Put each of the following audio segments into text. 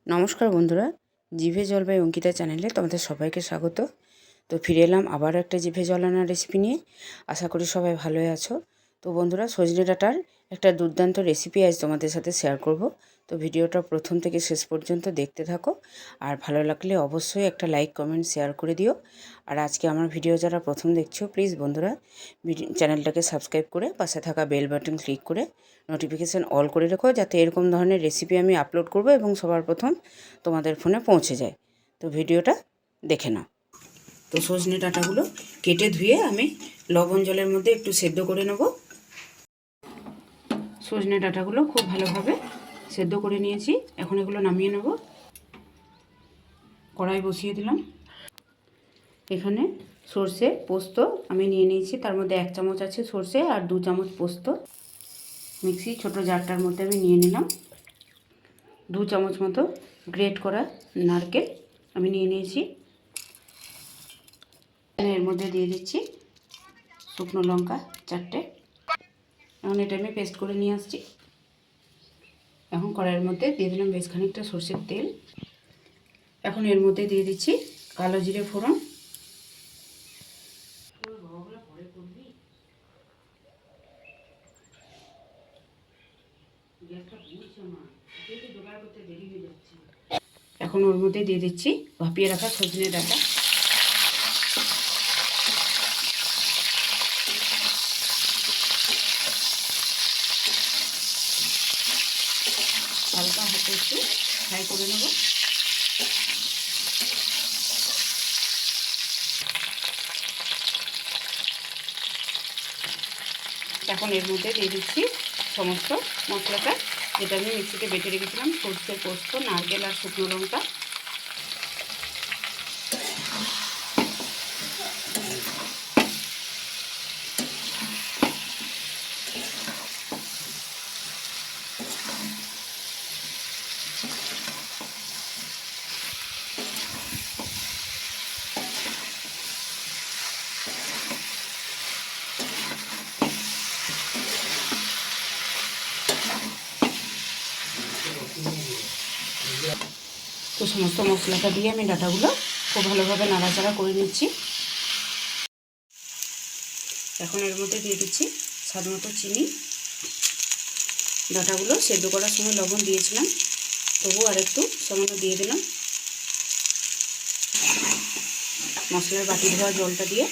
নমস্কার বন্ধুরা, জিভে জল বাই অঙ্কিতা চ্যানেলে তোমাদের সবাইকে স্বাগত। তো ফিরে এলাম আবারও একটা জিভে জল আনার রেসিপি নিয়ে। আশা করি সবাই ভালোই আছো। তো বন্ধুরা, সজনে ডাঁটার একটা দুর্দান্ত রেসিপি আজ তোমাদের সাথে শেয়ার করব। তো ভিডিওটা প্রথম থেকে শেষ পর্যন্ত দেখতে থাকো, আর ভালো লাগলে অবশ্যই একটা লাইক কমেন্ট শেয়ার করে দিও। আর আজকে আমার ভিডিও যারা প্রথম দেখছো, প্লিজ বন্ধুরা চ্যানেলটাকে সাবস্ক্রাইব করে পাশে থাকা বেল বাটন ক্লিক করে নোটিফিকেশান অল করে রেখো, যাতে এরকম ধরনের রেসিপি আমি আপলোড করব এবং সবার প্রথম তোমাদের ফোনে পৌঁছে যায়। তো ভিডিওটা দেখে নাও। তো সজনে ডাঁটাগুলো কেটে ধুয়ে আমি লবণ জলের মধ্যে একটু সেদ্ধ করে নেব। সজনে ডাঁটাগুলো খুব ভালোভাবে সেদ্ধ করে নিয়েছি। এখন এগুলো নামিয়ে নেব। কড়াই বসিয়ে দিলাম। এখানে সর্ষে পোস্ত আমি নিয়ে নিয়েছি, তার মধ্যে 1 চামচ আছে সর্ষে আর 2 চামচ পোস্ত। মিক্সি ছোট জারটার মধ্যে আমি নিয়ে নিলাম। 2 চামচ মতো গ্রেট করা নারকেল আমি নিয়ে নিয়েছি। এর মধ্যে দিয়ে দিচ্ছি শুকনো লঙ্কা 4টে। এখন এটা আমি পেস্ট করে নিয়ে আসছি। এখন কড়াইয়ের মধ্যে দিয়ে দিলাম বেশ খানিকটা সরষের তেল। এখন এর মধ্যে দিয়ে দিচ্ছি কালো জিরে ফোড়ন। এখন ওর মধ্যে দিয়ে দিচ্ছি ভাপিয়ে রাখা সজনে ডাঁটা। হালকা হাতে একটু ফ্রাই করে নেব। এখন এর মধ্যে দিয়ে দিচ্ছি সমস্ত মশলাটা, যেটা আমি মিক্সিতে বেটে রেখেছিলাম। সরষে পোস্ত নারকেল আর শুকনো লঙ্কা। তো সমস্ত মশলাটা দিয়ে আমি ডাঁটাগুলো খুব ভালোভাবে নাড়াচাড়া করে নিচ্ছি। এখন এর মধ্যে দিয়ে দিচ্ছি স্বাদ মতো চিনি। ডাঁটাগুলো সেদ্ধ করার সময় লবণ দিয়েছিলাম, তবু আর একটু সামান্য দিয়ে দিলাম। মশলার বাটি ধোয়া জলটা দিয়ে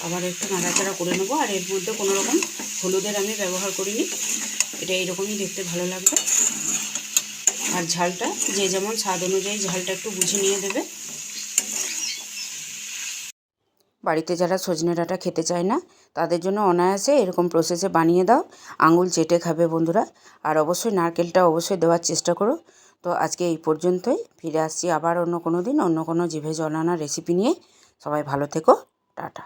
আবার একটু নাড়াচাড়া করে নেবো। আর এর মধ্যে কোনো রকম হলুদের আমি ব্যবহার করিনি, এটা এইরকমই দেখতে ভালো লাগবে। আর ঝালটা যে যেমন স্বাদ অনুযায়ী ঝালটা একটু বুঝে নিয়ে দেবে। বাড়িতে যারা সজনে ডাঁটা খেতে চায় না, তাদের জন্য অনায়াসে এরকম প্রসেসে বানিয়ে দাও, আঙুল চেটে খাবে বন্ধুরা। আর অবশ্যই নারকেলটা অবশ্যই দেওয়ার চেষ্টা করো। তো আজকে এই পর্যন্তই। ফিরে আসছি আবার অন্য কোনো দিন অন্য কোনো জিভে জল আনা রেসিপি নিয়ে। সবাই ভালো থেকো। টাটা।